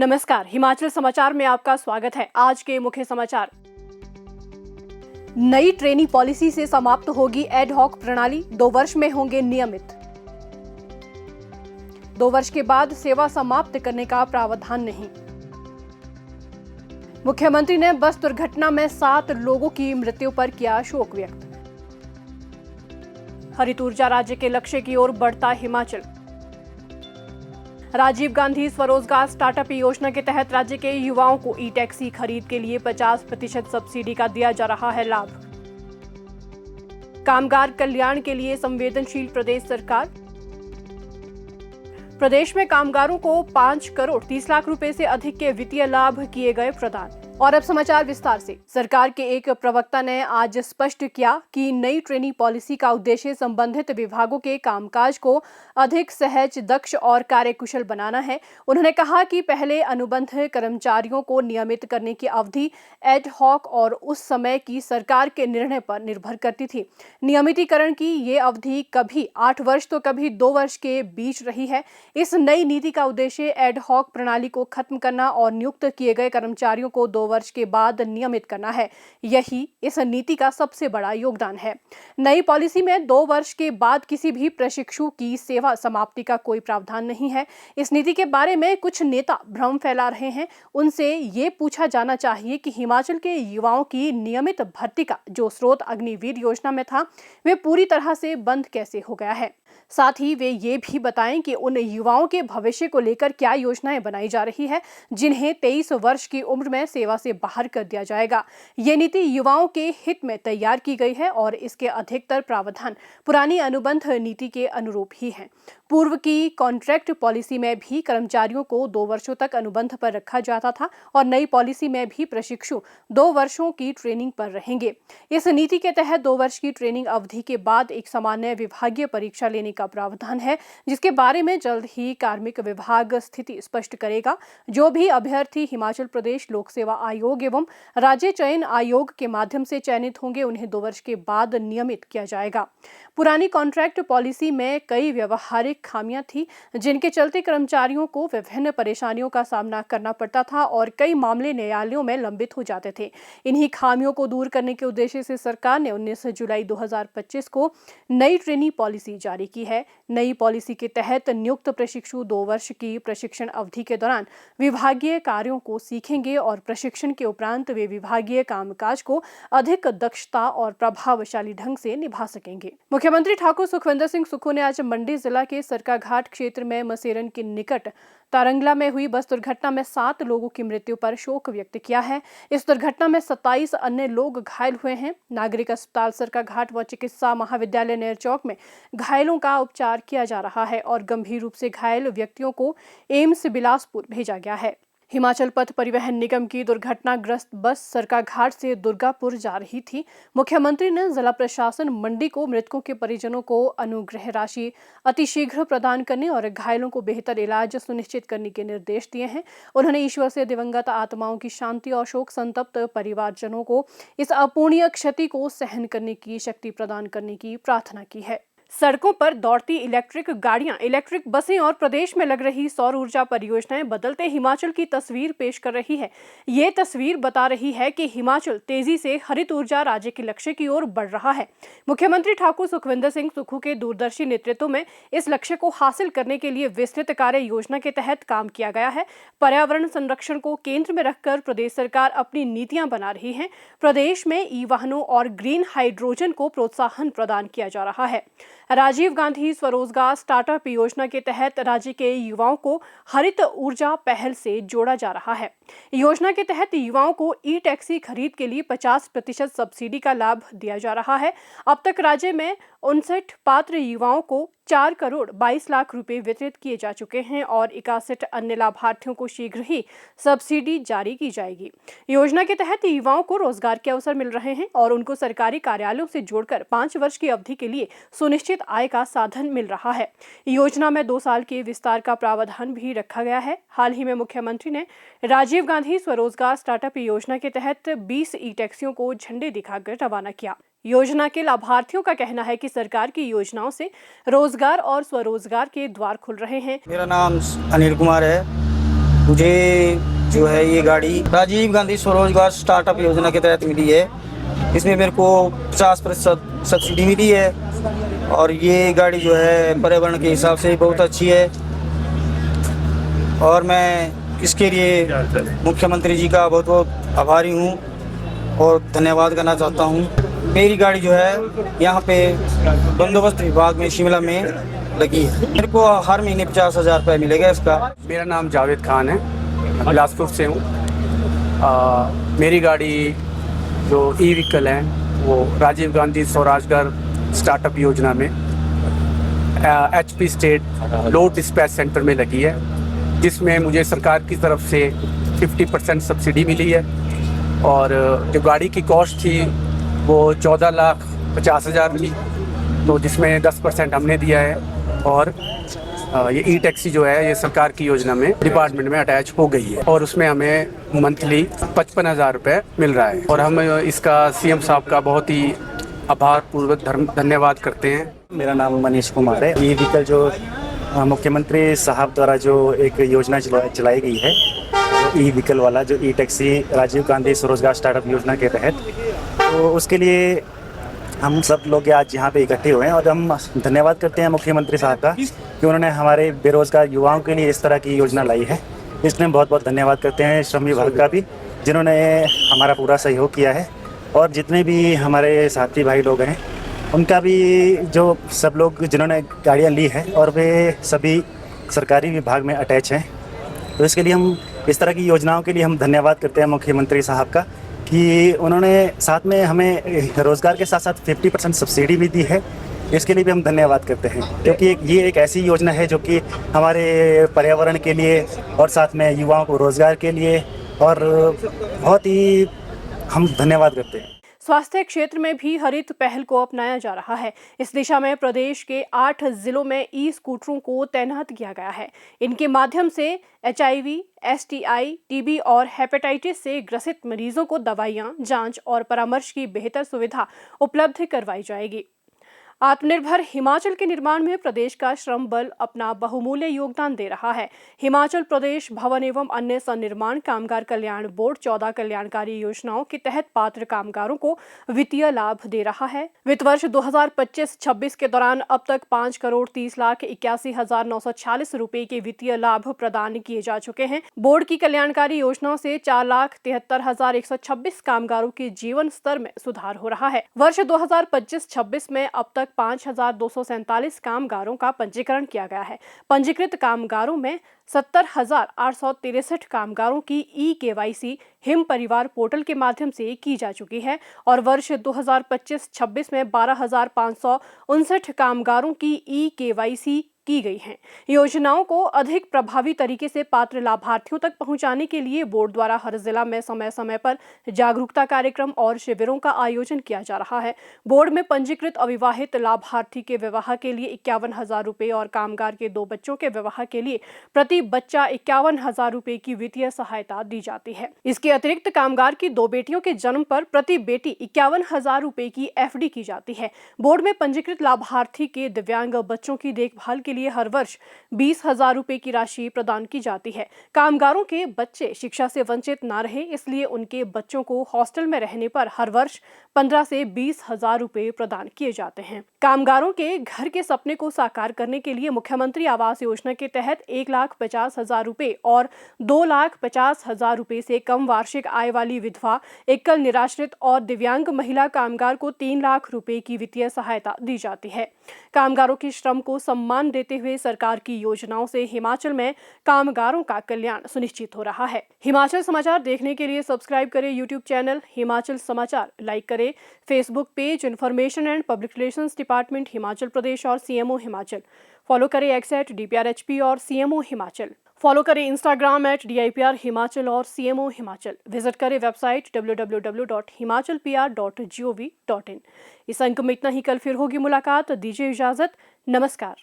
नमस्कार, हिमाचल समाचार में आपका स्वागत है। आज के मुख्य समाचार। नई ट्रेनी पॉलिसी से समाप्त होगी एडहॉक प्रणाली, 2 वर्ष में होंगे नियमित। 2 वर्ष के बाद सेवा समाप्त करने का प्रावधान नहीं। मुख्यमंत्री ने बस दुर्घटना में 7 लोगों की मृत्यु पर किया शोक व्यक्त। हरित ऊर्जा राज्य के लक्ष्य की ओर बढ़ता हिमाचल। राजीव गांधी स्वरोजगार स्टार्टअप योजना के तहत राज्य के युवाओं को ई टैक्सी खरीद के लिए 50% सब्सिडी का दिया जा रहा है लाभ। कामगार कल्याण के लिए संवेदनशील प्रदेश सरकार। प्रदेश में कामगारों को 5 करोड़ 30 लाख रुपए से अधिक के वित्तीय लाभ किए गए प्रदान। और अब समाचार विस्तार से। सरकार के एक प्रवक्ता ने आज स्पष्ट किया कि नई ट्रेनी पॉलिसी का उद्देश्य संबंधित विभागों के कामकाज को अधिक सहज, दक्ष और कार्यकुशल बनाना है। उन्होंने कहा कि पहले अनुबंध कर्मचारियों को नियमित करने की अवधि एड हॉक और उस समय की सरकार के निर्णय पर निर्भर करती थी। नियमितीकरण की ये अवधि कभी 8 वर्ष तो कभी 2 वर्ष के बीच रही है। इस नई नीति का उद्देश्य एड हॉक प्रणाली को खत्म करना और नियुक्त किए गए कर्मचारियों को 2 वर्ष के बाद नियमित करना है। यही इस नीति का सबसे बड़ा योगदान है। नई पॉलिसी में 2 वर्ष के बाद किसी भी प्रशिक्षु की सेवा समाप्ति का कोई प्रावधान नहीं है। इस नीति के बारे में कुछ नेता भ्रम फैला रहे हैं। उनसे ये पूछा जाना चाहिए कि हिमाचल के युवाओं की नियमित भर्ती का जो स्रोत अग्निवीर योजना में था, वे पूरी तरह से बंद कैसे हो गया है। साथ ही वे ये भी बताएं कि उन युवाओं के भविष्य को लेकर क्या योजनाएं बनाई जा रही है जिन्हें 23 वर्ष की उम्र में सेवा से बाहर कर दिया जाएगा। ये नीति युवाओं के हित में तैयार की गई है और इसके अधिकतर प्रावधान पुरानी अनुबंध नीति के अनुरूप ही हैं। पूर्व की कॉन्ट्रैक्ट पॉलिसी में भी कर्मचारियों को 2 वर्षों तक अनुबंध पर रखा जाता था और नई पॉलिसी में भी प्रशिक्षु 2 वर्षों की ट्रेनिंग पर रहेंगे। इस नीति के तहत 2 वर्ष की ट्रेनिंग अवधि के बाद एक सामान्य विभागीय परीक्षा लेने का प्रावधान है, जिसके बारे में जल्द ही कार्मिक विभाग स्थिति स्पष्ट करेगा। जो भी अभ्यर्थी हिमाचल प्रदेश लोक सेवा आयोग एवं राज्य चयन आयोग के माध्यम से चयनित होंगे, उन्हें 2 वर्ष के बाद नियमित किया जाएगा। पुरानी कॉन्ट्रैक्ट पॉलिसी में कई व्यवहारिक खामियां थी, जिनके चलते कर्मचारियों को विभिन्न परेशानियों का सामना करना पड़ता था और कई मामले न्यायालयों में लंबित हो जाते थे। इन्हीं खामियों को दूर करने के उद्देश्य से सरकार ने 19 जुलाई 2025 को नई ट्रेनी पॉलिसी जारी की है। नई पॉलिसी के तहत नियुक्त प्रशिक्षु 2 वर्ष की प्रशिक्षण अवधि के दौरान विभागीय कार्यों को सीखेंगे और प्रशिक्षण के उपरांत वे विभागीय कामकाज को अधिक दक्षता और प्रभावशाली ढंग से निभा सकेंगे। मुख्यमंत्री ठाकुर सुखविंदर सिंह सुक्खू ने आज मंडी जिला के सरकाघाट क्षेत्र में मसेरन के निकट तारंगला में हुई बस दुर्घटना में 7 लोगों की मृत्यु पर शोक व्यक्त किया है। इस दुर्घटना में 27 अन्य लोग घायल हुए हैं। नागरिक अस्पताल सरकाघाट व चिकित्सा महाविद्यालय नेरचौक में घायलों का उपचार किया जा रहा है और गंभीर रूप से घायल व्यक्तियों को एम्स बिलासपुर भेजा गया है। हिमाचल पथ परिवहन निगम की दुर्घटनाग्रस्त बस सरकाघाट से दुर्गापुर जा रही थी। मुख्यमंत्री ने जिला प्रशासन मंडी को मृतकों के परिजनों को अनुग्रह राशि अतिशीघ्र प्रदान करने और घायलों को बेहतर इलाज सुनिश्चित करने के निर्देश दिए हैं। उन्होंने ईश्वर से दिवंगत आत्माओं की शांति और शोक संतप्त परिवारजनों को इस अपूर्णीय क्षति को सहन करने की शक्ति प्रदान करने की प्रार्थना की है। सड़कों पर दौड़ती इलेक्ट्रिक गाड़ियां, इलेक्ट्रिक बसें और प्रदेश में लग रही सौर ऊर्जा परियोजनाएं बदलते हिमाचल की तस्वीर पेश कर रही है। ये तस्वीर बता रही है कि हिमाचल तेजी से हरित ऊर्जा राज्य के लक्ष्य की ओर बढ़ रहा है। मुख्यमंत्री ठाकुर सुखविंदर सिंह सुक्खू के दूरदर्शी नेतृत्व में इस लक्ष्य को हासिल करने के लिए विस्तृत कार्य योजना के तहत काम किया गया है। पर्यावरण संरक्षण को केंद्र में रखकर प्रदेश सरकार अपनी नीतियां बना रही है। प्रदेश में ई वाहनों और ग्रीन हाइड्रोजन को प्रोत्साहन प्रदान किया जा रहा है। राजीव गांधी स्वरोजगार स्टार्टअप योजना के तहत राज्य के युवाओं को हरित ऊर्जा पहल से जोड़ा जा रहा है। योजना के तहत युवाओं को ई टैक्सी खरीद के लिए 50% सब्सिडी का लाभ दिया जा रहा है। अब तक राज्य में 59 पात्र युवाओं को 4 करोड़ 22 लाख रुपए वितरित किए जा चुके हैं और 61 अन्य लाभार्थियों को शीघ्र ही सब्सिडी जारी की जाएगी। योजना के तहत युवाओं को रोजगार के अवसर मिल रहे हैं और उनको सरकारी कार्यालयों से जोड़कर 5 वर्ष की अवधि के लिए सुनिश्चित आय का साधन मिल रहा है। योजना में 2 साल के विस्तार का प्रावधान भी रखा गया है। हाल ही में मुख्यमंत्री ने राजीव गांधी स्वरोजगार स्टार्टअप योजना के तहत 20 ई टैक्सियों को झंडे दिखाकर रवाना किया। योजना के लाभार्थियों का कहना है कि सरकार की योजनाओं से रोजगार और स्वरोजगार के द्वार खुल रहे हैं। मेरा नाम अनिल कुमार है। मुझे जो है ये गाड़ी राजीव गांधी स्वरोजगार स्टार्टअप योजना के तहत मिली है। इसमें मेरे को 50% सब्सिडी मिली है और ये गाड़ी जो है पर्यावरण के हिसाब से बहुत अच्छी है और मैं इसके लिए मुख्यमंत्री जी का बहुत बहुत आभारी हूँ और धन्यवाद करना चाहता हूँ। मेरी गाड़ी जो है यहाँ पे बंदोबस्त विभाग में शिमला में लगी है। मेरे को हर महीने 50,000 रुपये मिलेगा इसका। मेरा नाम जावेद खान है, बिलासपुर से हूँ। मेरी गाड़ी जो ई व्हीकल है वो राजीव गांधी स्वरोजगार स्टार्टअप योजना में HP state load dispatch centre में लगी है, जिसमें मुझे सरकार की तरफ से 50% सब्सिडी मिली है और जो गाड़ी की कॉस्ट थी वो 14,50,000 थी, तो जिसमें 10% हमने दिया है और ये ई टैक्सी जो है ये सरकार की योजना में डिपार्टमेंट में अटैच हो गई है और उसमें हमें मंथली 55,000 रुपये मिल रहा है और हम इसका CM साहब का बहुत ही आभार पूर्वक धन्यवाद करते हैं। मेरा नाम मनीष कुमार है। ये व्हीकल जो मुख्यमंत्री साहब द्वारा जो एक योजना चलाई गई है, ई व्हीकल वाला जो ई टैक्सी राजीव गांधी स्वरोजगार स्टार्टअप योजना के तहत, तो उसके लिए हम सब लोग आज यहाँ पे इकट्ठे हुए हैं और हम धन्यवाद करते हैं मुख्यमंत्री साहब का कि उन्होंने हमारे बेरोजगार युवाओं के लिए इस तरह की योजना लाई है। इसमें बहुत बहुत धन्यवाद करते हैं श्रम विभाग का भी, जिन्होंने हमारा पूरा सहयोग किया है, और जितने भी हमारे साथी भाई लोग हैं उनका भी, जो सब लोग जिन्होंने गाड़ियाँ ली हैं और वे सभी सरकारी विभाग में अटैच हैं। तो इसके लिए हम इस तरह की योजनाओं के लिए हम धन्यवाद करते हैं मुख्यमंत्री साहब का कि उन्होंने साथ में हमें रोज़गार के साथ साथ 50% सब्सिडी भी दी है। इसके लिए भी हम धन्यवाद करते हैं, क्योंकि ये एक ऐसी योजना है जो कि हमारे पर्यावरण के लिए और साथ में युवाओं को रोज़गार के लिए, और बहुत ही हम धन्यवाद करते हैं। स्वास्थ्य क्षेत्र में भी हरित पहल को अपनाया जा रहा है। इस दिशा में प्रदेश के 8 जिलों में ई स्कूटरों को तैनात किया गया है। इनके माध्यम से HIV, STI, TB और हेपेटाइटिस से ग्रसित मरीजों को दवाइयां, जांच और परामर्श की बेहतर सुविधा उपलब्ध करवाई जाएगी। आत्मनिर्भर हिमाचल के निर्माण में प्रदेश का श्रम बल अपना बहुमूल्य योगदान दे रहा है। हिमाचल प्रदेश भवन एवं अन्य सन्निर्माण कामगार कल्याण बोर्ड 14 कल्याणकारी योजनाओं के तहत पात्र कामगारों को वित्तीय लाभ दे रहा है। वित्त वर्ष 2025-26 के दौरान अब तक 5,30,81,946 रुपए के वित्तीय लाभ प्रदान किए जा चुके हैं। बोर्ड की कल्याणकारी योजनाओं से 4,73,126 कामगारों के जीवन स्तर में सुधार हो रहा है। वर्ष 2025-26 में अब तक 5,247 कामगारों का पंजीकरण किया गया है। पंजीकृत कामगारों में 70,863 कामगारों की E-KYC हिम परिवार पोर्टल के माध्यम से की जा चुकी है और वर्ष 2025-26 में 12,559 कामगारों की E-KYC की गई हैं। योजनाओं को अधिक प्रभावी तरीके से पात्र लाभार्थियों तक पहुंचाने के लिए बोर्ड द्वारा हर जिला में समय समय पर जागरूकता कार्यक्रम और शिविरों का आयोजन किया जा रहा है। बोर्ड में पंजीकृत अविवाहित लाभार्थी के विवाह के लिए 51,000 रुपए और कामगार के 2 बच्चों के विवाह के लिए प्रति बच्चा 51,000 रुपए की वित्तीय सहायता दी जाती है। इसके अतिरिक्त कामगार की 2 बेटियों के जन्म पर प्रति बेटी 51,000 रुपए की FD की जाती है। बोर्ड में पंजीकृत लाभार्थी के दिव्यांग बच्चों की देखभाल के लिए हर वर्ष 20,000 रुपए की राशि प्रदान की जाती है। कामगारों के बच्चे शिक्षा से वंचित न रहे, इसलिए उनके बच्चों को हॉस्टल में रहने पर हर वर्ष 15 से 20,000 रुपए प्रदान किए जाते हैं। कामगारों के घर के सपने को साकार करने के लिए मुख्यमंत्री आवास योजना के तहत 1,50,000 रुपए और 2,50,000 रुपए से कम वार्षिक आय वाली विधवा, एकल निराश्रित और दिव्यांग महिला कामगार को 3 लाख रुपए की वित्तीय सहायता दी जाती है। कामगारों के श्रम को सम्मान देते हुए सरकार की योजनाओं से हिमाचल में कामगारों का कल्याण सुनिश्चित हो रहा है। हिमाचल समाचार देखने के लिए सब्सक्राइब करें यूट्यूब चैनल हिमाचल समाचार, लाइक करें Facebook page information and public relations department Himachal Pradesh और CMO हिमाचल। फॉलो करें X @DPRHP और CMO हिमाचल। फॉलो करें इंस्टाग्राम @DIPR हिमाचल और CMO हिमाचल। विजिट करें वेबसाइट www.himachalpr.gov.in। इस अंक में इतना ही। कल फिर होगी मुलाकात। दीजिए इजाजत। नमस्कार।